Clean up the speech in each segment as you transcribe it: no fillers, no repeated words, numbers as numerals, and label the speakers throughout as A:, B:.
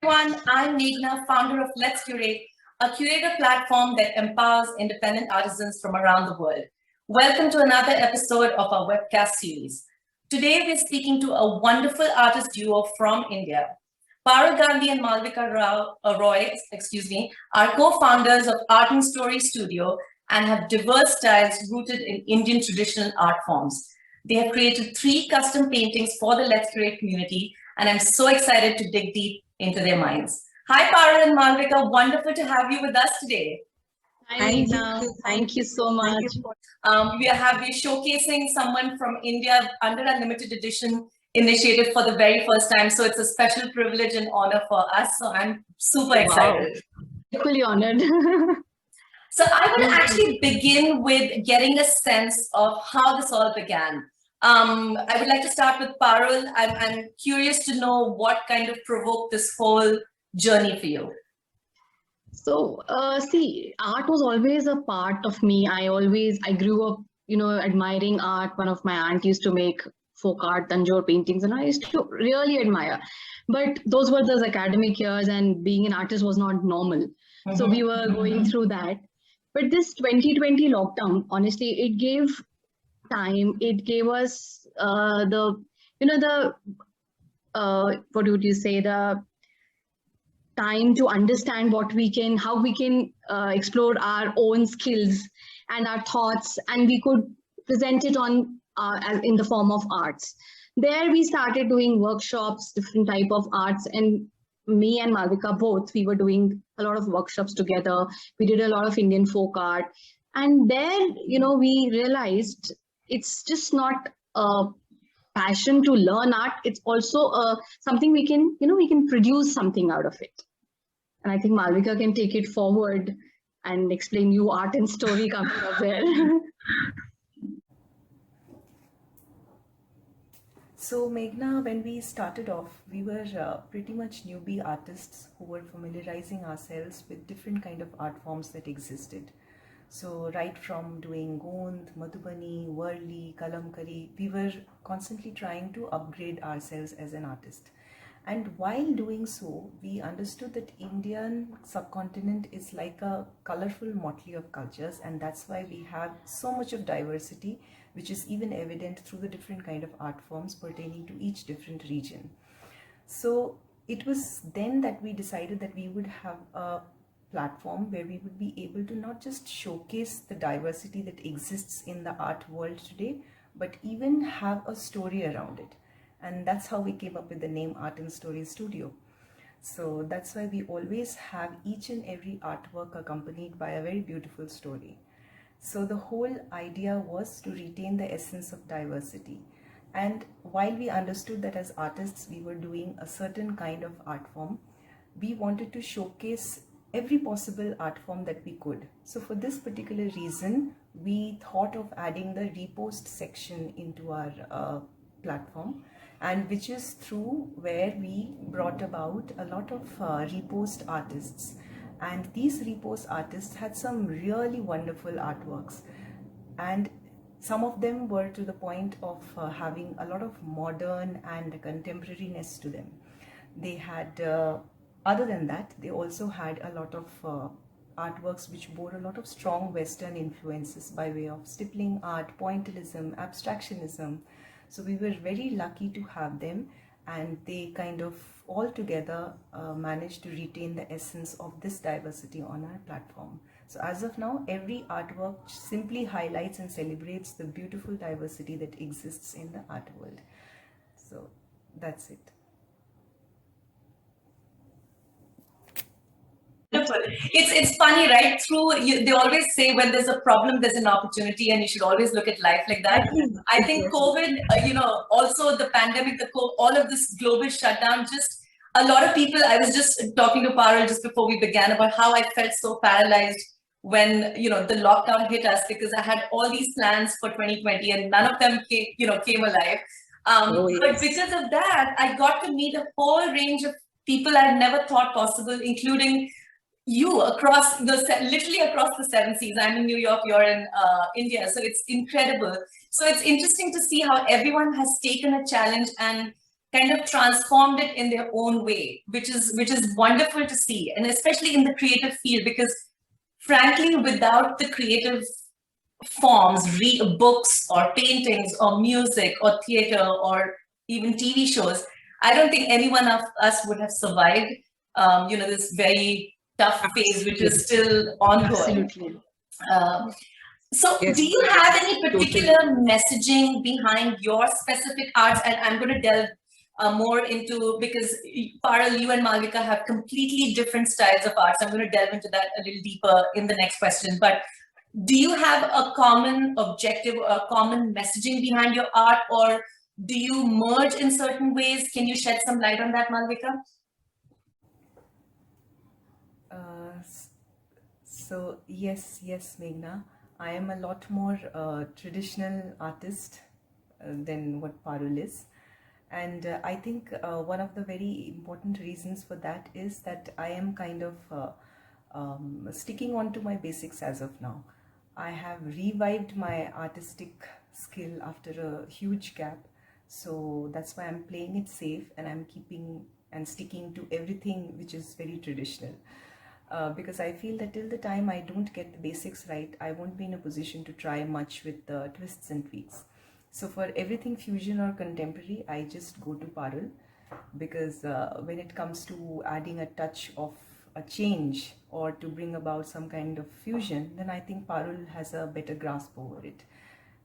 A: everyone, I'm Meghna, founder of Let's Curate, a curator platform that empowers independent artisans from around the world. Welcome to another episode of our webcast series. Today, we're speaking to a wonderful artist duo from India. Parul Gandhi and Malavika Roy, are co-founders of Art and Story Studio and have diverse styles rooted in Indian traditional art forms. They have created 3 custom paintings for the Let's Curate community, and I'm so excited to dig deep into their minds. Hi, Parul and Malavika. Wonderful to have you with us today.
B: Hi, Meghna. Thank you so much.
A: We are showcasing someone from India under a limited edition initiative for the very first time. So it's a special privilege and honor for us. So I'm super excited.
B: Equally honored.
A: So I want to actually begin with getting a sense of how this all began. I would like to start with Parul. I'm curious to know what kind of provoked this whole journey for you.
B: So, see, art was always a part of me. I grew up, admiring art. One of my aunt used to make folk art, Tanjore paintings, and I used to really admire. But those were those academic years, and being an artist was not normal. So we were going through that. But this 2020 lockdown, honestly, it gave time. It gave us what would you say, the time to understand how we can explore our own skills and our thoughts, and we could present it on as in the form of arts. There we started doing workshops, different type of arts, and me and Malavika both, we were doing a lot of workshops together. We did a lot of Indian folk art, and there, we realized it's just not a passion to learn art. It's also something we can produce something out of it. And I think Malavika can take it forward and explain you art and story coming up there.
C: So Meghna, when we started off, we were pretty much newbie artists who were familiarizing ourselves with different kind of art forms that existed. So right from doing Gond, Madhubani, Warli, Kalamkari, we were constantly trying to upgrade ourselves as an artist. And while doing so, we understood that Indian subcontinent is like a colorful motley of cultures, and that's why we have so much of diversity, which is even evident through the different kind of art forms pertaining to each different region. So it was then that we decided that we would have a platform where we would be able to not just showcase the diversity that exists in the art world today, but even have a story around it. And that's how we came up with the name Art and Story Studio. So that's why we always have each and every artwork accompanied by a very beautiful story. So the whole idea was to retain the essence of diversity. And while we understood that as artists we were doing a certain kind of art form, we wanted to showcase every possible art form that we could. So for this particular reason, we thought of adding the repost section into our platform, and which is through where we brought about a lot of repost artists. And these repost artists had some really wonderful artworks, and some of them were to the point of having a lot of modern and contemporariness to them. They had, other than that, they also had a lot of artworks which bore a lot of strong Western influences by way of stippling art, pointillism, abstractionism. So we were very lucky to have them, and they kind of all together managed to retain the essence of this diversity on our platform. So as of now, every artwork simply highlights and celebrates the beautiful diversity that exists in the art world. So that's it.
A: It's funny, right? They always say when there's a problem, there's an opportunity, and you should always look at life like that. I think COVID, also the pandemic, all of this global shutdown, just a lot of people. I was just talking to Parul just before we began about how I felt so paralyzed when the lockdown hit us, because I had all these plans for 2020 and none of them came alive. But because of that, I got to meet a whole range of people I'd never thought possible, including you across literally across the 7 seas. I'm in New York, you're in India, so it's incredible. So it's interesting to see how everyone has taken a challenge and kind of transformed it in their own way, which is wonderful to see, and especially in the creative field, because frankly, without the creative forms, books or paintings or music or theater or even TV shows, I don't think any one of us would have survived, this very tough phase, which is still ongoing.
B: Absolutely.
A: So
D: Yes.
A: do you have any particular messaging behind your specific arts? And I'm going to delve more into, because Parul, you and Malavika have completely different styles of art. So I'm going to delve into that a little deeper in the next question. But do you have a common objective or a common messaging behind your art, or do you merge in certain ways? Can you shed some light on that, Malavika?
C: So yes, Meghna, I am a lot more traditional artist than what Parul is. And I think one of the very important reasons for that is that I am kind of sticking on to my basics as of now. I have revived my artistic skill after a huge gap. So that's why I'm playing it safe, and I'm keeping and sticking to everything which is very traditional. Because I feel that till the time I don't get the basics right, I won't be in a position to try much with the twists and tweaks. So for everything fusion or contemporary, I just go to Parul, because when it comes to adding a touch of a change or to bring about some kind of fusion, then I think Parul has a better grasp over it.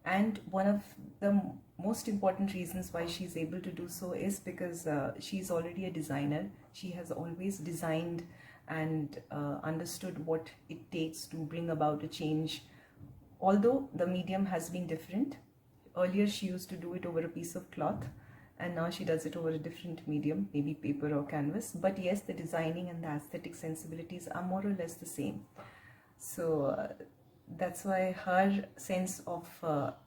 C: And one of the most important reasons why she's able to do so is because she's already a designer. She has always designed and understood what it takes to bring about a change. Although the medium has been different, earlier she used to do it over a piece of cloth, and now she does it over a different medium, maybe paper or canvas. But yes, the designing and the aesthetic sensibilities are more or less the same. So that's why her sense of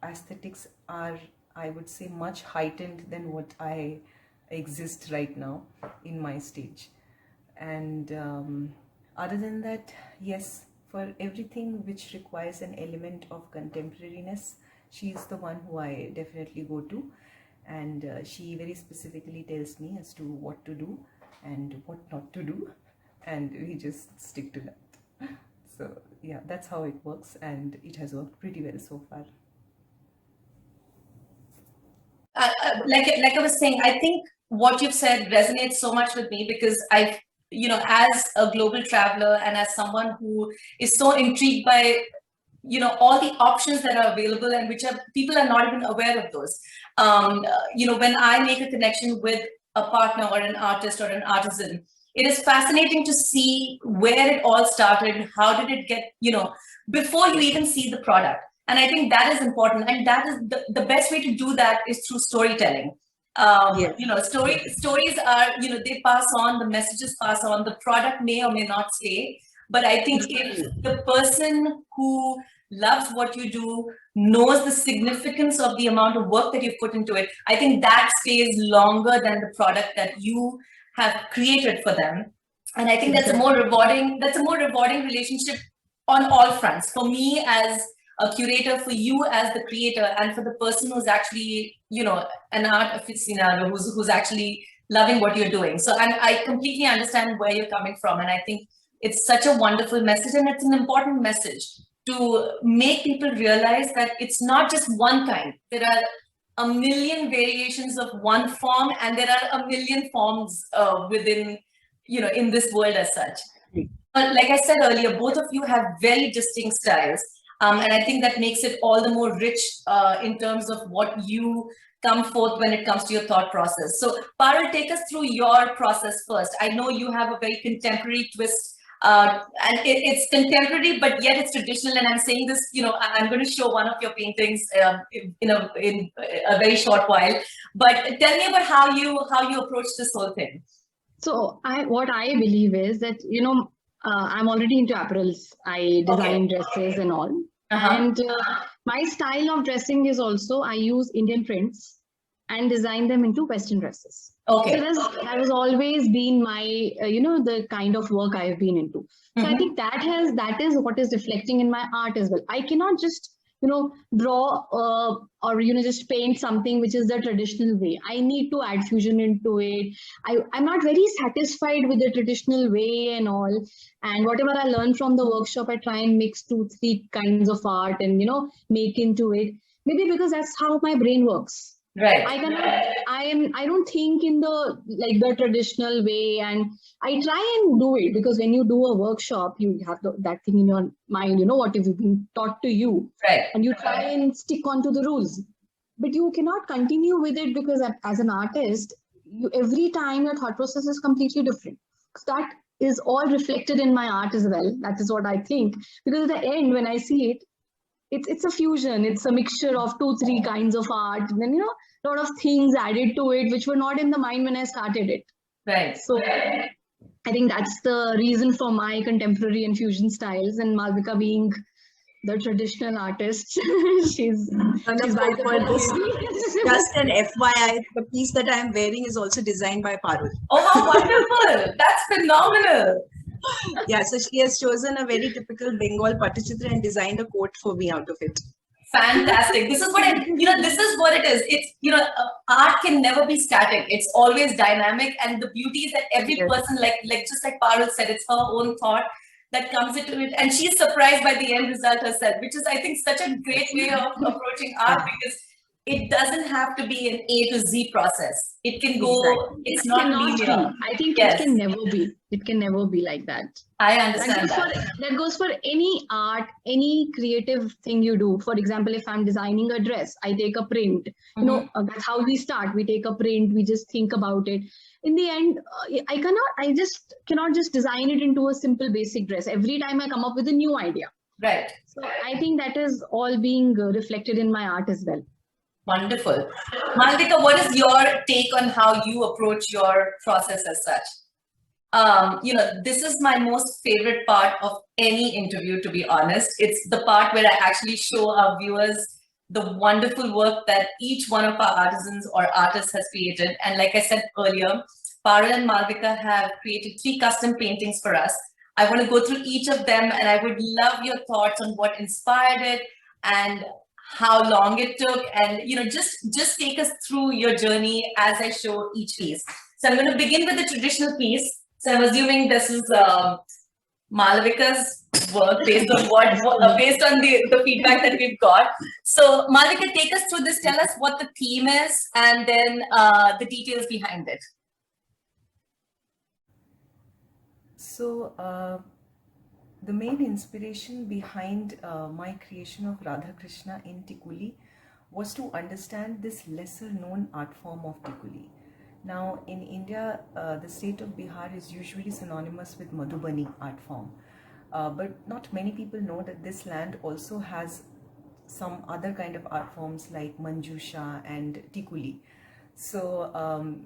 C: aesthetics are, I would say, much heightened than what I exist right now in my stage. And other than that, yes, for everything which requires an element of contemporariness, she is the one who I definitely go to, and she very specifically tells me as to what to do and what not to do, and we just stick to that. So yeah, that's how it works, and it has worked pretty well so far.
A: Like I was saying, I think what you've said resonates so much with me, because I've, as a global traveler and as someone who is so intrigued by, all the options that are available, and which people are not even aware of those. When I make a connection with a partner or an artist or an artisan, it is fascinating to see where it all started, how did it get, before you even see the product. And I think that is important. And that is the best way to do that is through storytelling.
D: Yes.
A: Stories are, they pass on, the messages pass on, the product may or may not stay. But I think if the person who loves what you do, knows the significance of the amount of work that you've put into it, I think that stays longer than the product that you have created for them. And I think that's a more rewarding relationship on all fronts. For me as a curator, for you as the creator, and for the person who's actually, an art aficionado who's actually loving what you're doing. So I completely understand where you're coming from. And I think it's such a wonderful message, and it's an important message to make people realize that it's not just one kind. There are a million variations of one form, and there are a million forms within, in this world as such. But like I said earlier, both of you have very distinct styles. And I think that makes it all the more rich in terms of what you come forth when it comes to your thought process. So Parul, take us through your process first. I know you have a very contemporary twist, and it's contemporary, but yet it's traditional. And I'm saying this, I'm going to show one of your paintings in a very short while. But tell me about how you approach this whole thing.
B: So what I believe is that, I'm already into apparels. I design dresses and all. And my style of dressing is also, I use Indian prints and design them into Western dresses.
A: Okay.
B: So that has always been my, the kind of work I've been into. So I think that is what is reflecting in my art as well. I cannot just draw or just paint something which is the traditional way. I need to add fusion into it. I'm not very satisfied with the traditional way and all. And whatever I learn from the workshop, I try and mix 2-3 kinds of art and make into it. Maybe because that's how my brain works.
A: Right.
B: I don't think in the traditional way, and I try and do it because when you do a workshop, you have that thing in your mind, what have been taught to you,
A: right,
B: and you try and stick onto the rules, but you cannot continue with it because as an artist, every time your thought process is completely different. So that is all reflected in my art as well. That is what I think, because at the end, when I see it, it's a fusion. It's a mixture of 2-3 kinds of art. And then a lot of things added to it which were not in the mind when I started it.
A: Right.
B: So I think that's the reason for my contemporary and fusion styles. And Malavika being the traditional artist, she's
D: for this. Just an FYI, the piece that I am wearing is also designed by Parul.
A: Oh, how wonderful! That's phenomenal.
D: Yeah, so she has chosen a very typical Bengal Patachitra and designed a coat for me out of it.
A: Fantastic. This is what this is what it is. It's, art can never be static. It's always dynamic. And the beauty is that every person, just like Parul said, it's her own thought that comes into it. And she's surprised by the end result herself, which is, I think, such a great way of approaching art, because it doesn't have to be an A to Z process. It can go, it's not linear.
B: I think it can never be. It can never be like that.
A: I understand
B: that goes for any art, any creative thing you do. For example, if I'm designing a dress, I take a print. That's how we start. We take a print, we just think about it. In the end, I just cannot just design it into a simple basic dress. Every time I come up with a new idea.
A: Right.
B: So I think that is all being reflected in my art as well.
A: Wonderful. Malavika, what is your take on how you approach your process as such? This is my most favorite part of any interview, to be honest. It's the part where I actually show our viewers the wonderful work that each one of our artisans or artists has created. And like I said earlier, Parul and Malavika have created 3 custom paintings for us. I want to go through each of them, and I would love your thoughts on what inspired it and how long it took, and just take us through your journey as I show each piece. So I'm going to begin with the traditional piece. So I'm assuming this is Malavika's work based on based on the feedback that we've got. So Malavika, take us through this. Tell us what the theme is, and then the details behind it.
C: So the main inspiration behind my creation of Radha Krishna in Tikuli was to understand this lesser known art form of Tikuli. Now in India, the state of Bihar is usually synonymous with Madhubani art form, but not many people know that this land also has some other kind of art forms like Manjusha and Tikuli. So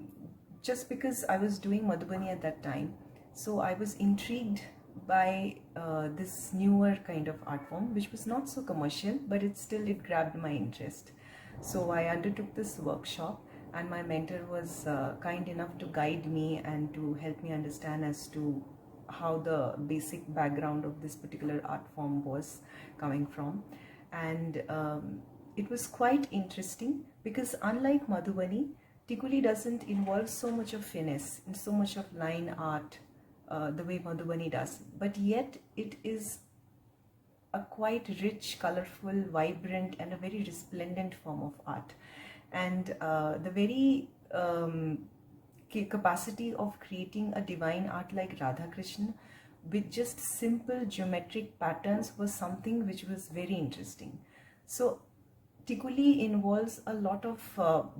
C: just because I was doing Madhubani at that time, so I was intrigued by this newer kind of art form, which was not so commercial, but it grabbed my interest. So I undertook this workshop, and my mentor was kind enough to guide me and to help me understand as to how the basic background of this particular art form was coming from. And it was quite interesting because unlike Madhubani, Tikuli doesn't involve so much of finesse and so much of line art the way Madhubani does, but yet it is a quite rich, colorful, vibrant, and a very resplendent form of art. And the very capacity of creating a divine art like Radha Krishna with just simple geometric patterns was something which was very interesting. So Tikuli involves a lot of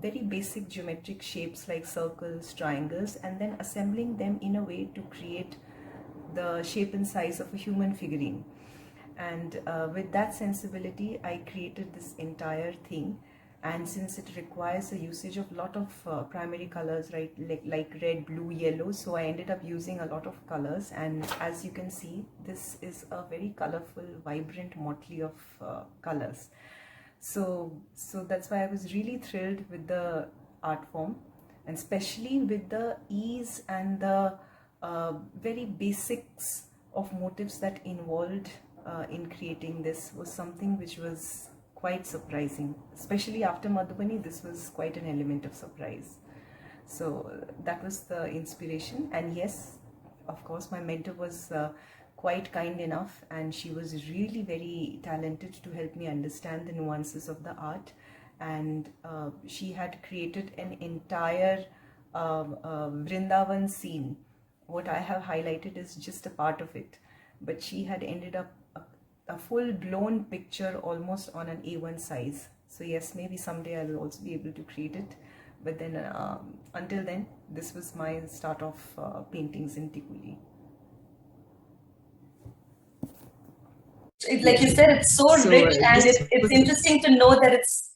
C: very basic geometric shapes like circles, triangles, and then assembling them in a way to create the shape and size of a human figurine. And with that sensibility, I created this entire thing. And since it requires a usage of a lot of primary colors, right, like red, blue, yellow, so I ended up using a lot of colors. And as you can see, this is a very colorful, vibrant motley of colors. So that's why I was really thrilled with the art form, and especially with the ease and the very basics of motives that involved in creating this was something which was quite surprising. Especially after Madhubani, this was quite an element of surprise. So that was the inspiration. And yes, of course, my mentor was quite kind enough, and she was really very talented to help me understand the nuances of the art. And she had created an entire Vrindavan scene. What I have highlighted is just a part of it, but she had ended up a full-blown picture almost on an A1 size. So yes, maybe someday I will also be able to create it. But then until then, this was my start of paintings in Tikuli.
A: Like you said, it's so rich, and it's interesting to know that it's,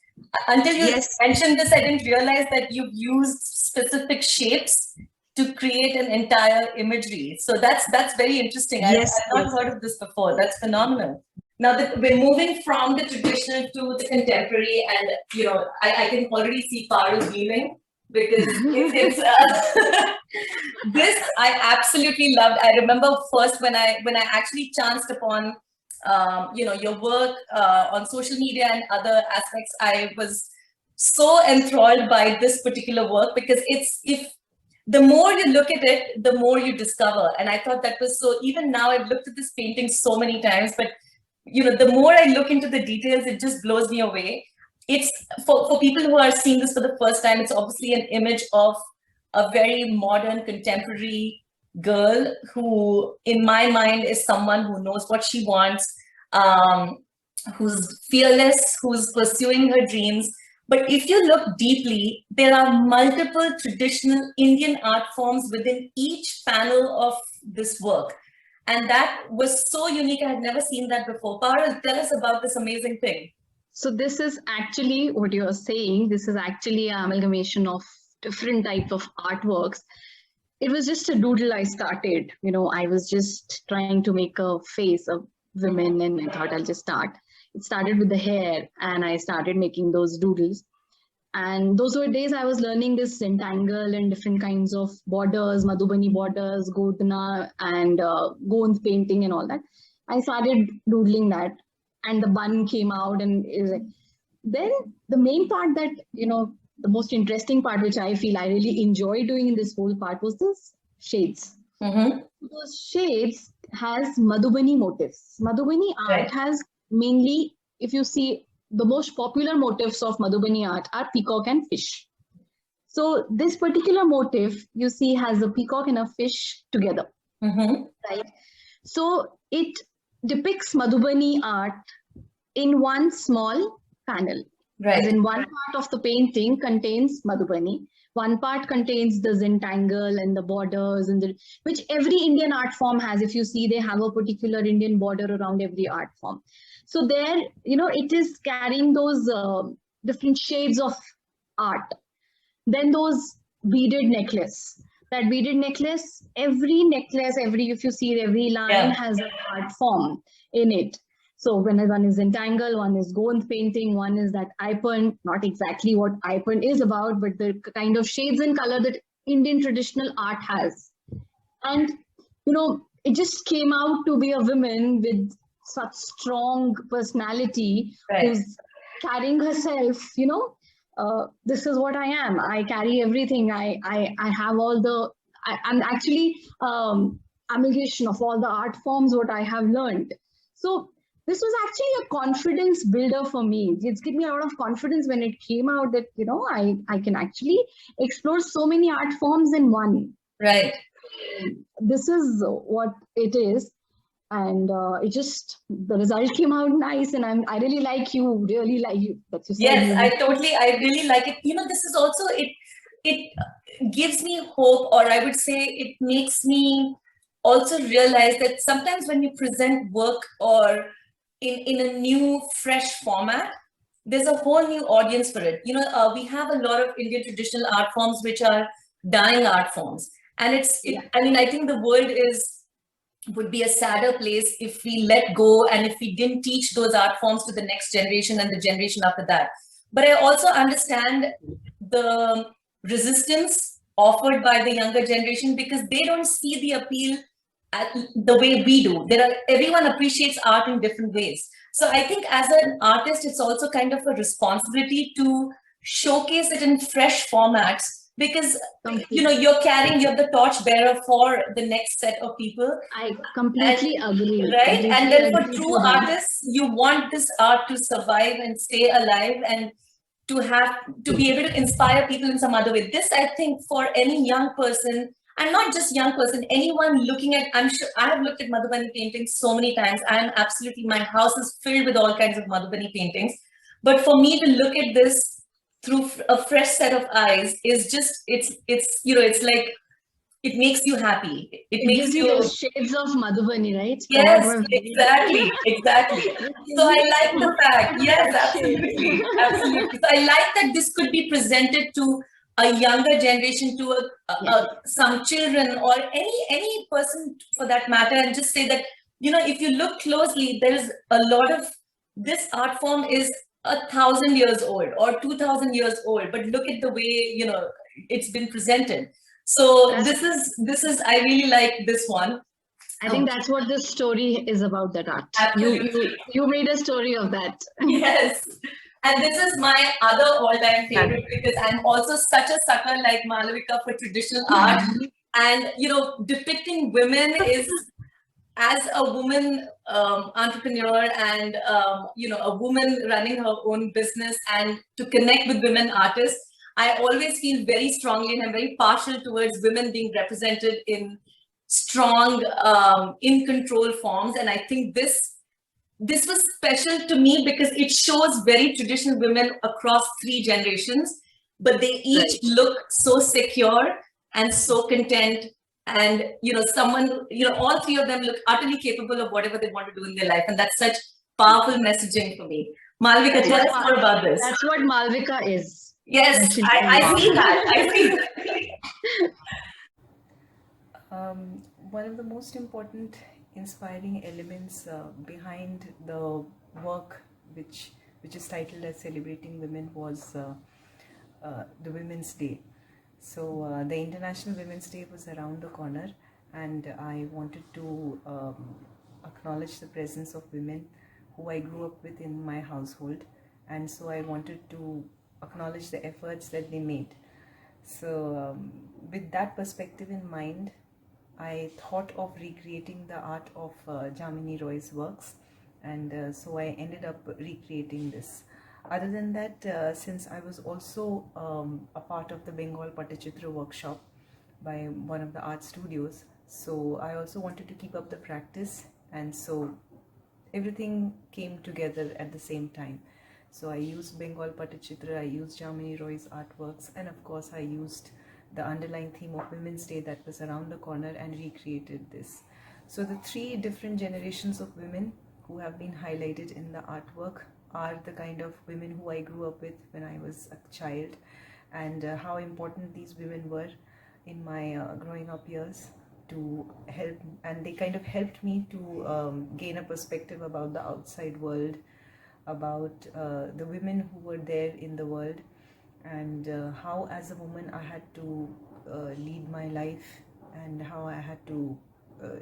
A: until you mentioned this, I didn't realize that you've used specific shapes to create an entire imagery. So that's very interesting. I've not heard of this before. That's phenomenal. Now that we're moving from the traditional to the contemporary, and you know, I can already see Parul beaming, because it's this I absolutely loved. I remember first when I actually chanced upon you know, your work on social media and other aspects, I was so enthralled by this particular work, because the more you look at it, the more you discover. And I thought that was so, even now I've looked at this painting so many times, but you know, the more I look into the details, it just blows me away. It's for people who are seeing this for the first time, it's obviously an image of a very modern, contemporary girl who, in my mind, is someone who knows what she wants, who's fearless, who's pursuing her dreams. But if you look deeply, there are multiple traditional Indian art forms within each panel of this work. And that was so unique. I had never seen that before. Parul, tell us about this amazing thing.
B: So this is actually what you're saying. This is actually an amalgamation of different types of artworks. It was just a doodle I started. You know, I was just trying to make a face of women, and I thought I'll just start. It started with the hair, and I started making those doodles. And those were days I was learning this entangle and different kinds of borders, Madhubani borders, Godna and Gond painting and all that. I started doodling that, and the bun came out. And then the main part that, you know, the most interesting part, which I feel I really enjoy doing in this whole part, was this shades. Those shades has Madhubani motifs. Madhubani art has mainly, if you see, the most popular motifs of Madhubani art are peacock and fish. So this particular motif, you see, has a peacock and a fish together, right? So it depicts Madhubani art in one small panel. As in, one part of the painting contains Madhubani, one part contains the zentangle and the borders, and which every Indian art form has. If you see, they have a particular Indian border around every art form. So there, you know, it is carrying those different shades of art. Then those beaded necklace. That beaded necklace, if you see, every line has an art form in it. So when one is entangle, one is Gond painting, one is that Ipan, not exactly what Ipan is about, but the kind of shades and color that Indian traditional art has. And, you know, it just came out to be a woman with such strong personality, who's carrying herself, you know, this is what I am. I carry everything. I have all the, I'm actually amalgamation of all the art forms, what I have learned. So this was actually a confidence builder for me. It's given me a lot of confidence when it came out that, you know, I can actually explore so many art forms in one.
A: Right.
B: This is what it is. And the result came out nice. And I really like you, That's
A: yes, I really like it. You know, this is also, it gives me hope, or I would say it makes me also realize that sometimes when you present work or in a new, fresh format, there's a whole new audience for it. You know, we have a lot of Indian traditional art forms which are dying art forms. And I mean, I think the world would be a sadder place if we let go and if we didn't teach those art forms to the next generation and the generation after that. But I also understand the resistance offered by the younger generation, because they don't see the appeal the way we do. Everyone appreciates art in different ways. So I think as an artist, it's also kind of a responsibility to showcase it in fresh formats, because you're the torch bearer for the next set of people.
B: I completely agree.
A: Right?
B: Completely
A: and then for
B: agree
A: true artists, you want this art to survive and stay alive, and to be able to inspire people in some other way. This, I think, for any young person, and not just young person, anyone looking at, I'm sure I have looked at Madhubani paintings so many times. My house is filled with all kinds of Madhubani paintings. But for me to look at this through a fresh set of eyes is just, it's like, it makes you happy. It makes
B: gives you those shades of Madhubani, right?
A: Yes, exactly. So I like the fact. Yes, absolutely. Absolutely. So I like that this could be presented to a younger generation, to some children, or any person for that matter, and just say that, if you look closely, there's a lot of this art form is 1,000 years old or 2,000 years old, but look at the way, it's been presented. So this is I really like this one.
B: I think that's what this story is about, that art.
A: Absolutely.
B: You made a story of that.
A: Yes. And this is my other all-time favorite, because I'm also such a sucker like Malavika for traditional art. And, depicting women is, as a woman entrepreneur and, a woman running her own business, and to connect with women artists, I always feel very strongly, and I'm very partial towards women being represented in strong, in control forms. And I think this was special to me because it shows very traditional women across 3 generations, but they each look so secure and so content. And, all 3 of them look utterly capable of whatever they want to do in their life. And that's such powerful messaging for me. Malavika, tell us more about this.
B: That's what Malavika is.
A: Yes, I see that. I see
C: that. One of the most important inspiring elements behind the work, which is titled as Celebrating Women, was the Women's Day. So the International Women's Day was around the corner, and I wanted to acknowledge the presence of women who I grew up with in my household, and so I wanted to acknowledge the efforts that they made. So with that perspective in mind, I thought of recreating the art of Jamini Roy's works, and so I ended up recreating this. Other than that, since I was also a part of the Bengal Patachitra workshop by one of the art studios, so I also wanted to keep up the practice, and so everything came together at the same time. So I used Bengal Patachitra, I used Jamini Roy's artworks, and of course I used the underlying theme of Women's Day that was around the corner and recreated this. So the 3 different generations of women who have been highlighted in the artwork are the kind of women who I grew up with when I was a child, and how important these women were in my growing up years to help, and they kind of helped me to gain a perspective about the outside world, about the women who were there in the world, and how as a woman I had to lead my life, and how I had to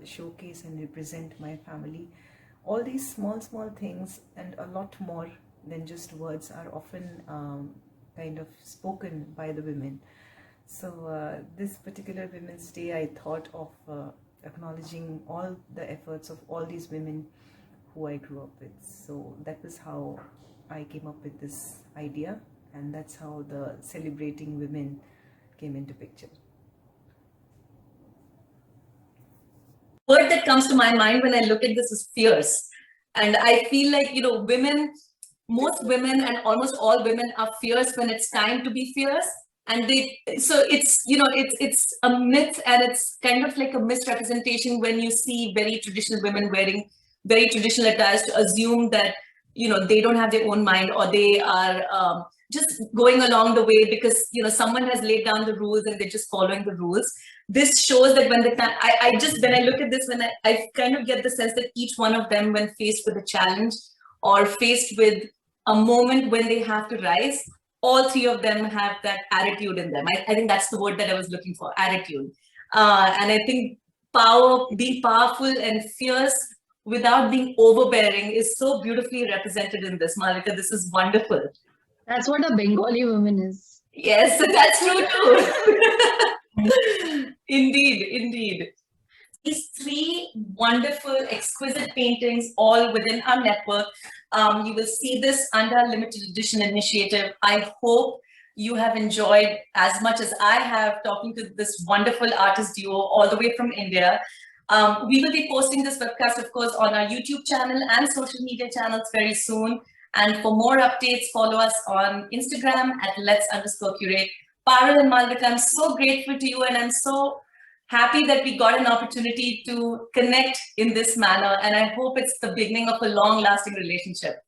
C: showcase and represent my family. All these small things and a lot more than just words are often kind of spoken by the women. So this particular Women's Day, I thought of acknowledging all the efforts of all these women who I grew up with. So that was how I came up with this idea, and that's how the Celebrating Women came into picture.
A: Word that comes to my mind when I look at this is fierce. And I feel like, most women and almost all women are fierce when it's time to be fierce. And it's a myth, and it's kind of like a misrepresentation when you see very traditional women wearing very traditional attires, to assume that, they don't have their own mind, or they are just going along the way because, someone has laid down the rules and they're just following the rules. This shows that when I look at this, when I kind of get the sense that each one of them, when faced with a challenge or faced with a moment when they have to rise, all 3 of them have that attitude in them. I think that's the word that I was looking for, attitude. And I think being powerful and fierce without being overbearing is so beautifully represented in this, Malavika. This is wonderful.
B: That's what a Bengali woman is.
A: Yes, that's true too. Indeed, indeed. These three wonderful, exquisite paintings all within our network. You will see this under our limited edition initiative. I hope you have enjoyed as much as I have talking to this wonderful artist duo all the way from India. We will be posting this webcast, of course, on our YouTube channel and social media channels very soon. And for more updates, follow us on Instagram at @let's_curate. Parul and Malavika, I'm so grateful to you, and I'm so happy that we got an opportunity to connect in this manner. And I hope it's the beginning of a long-lasting relationship.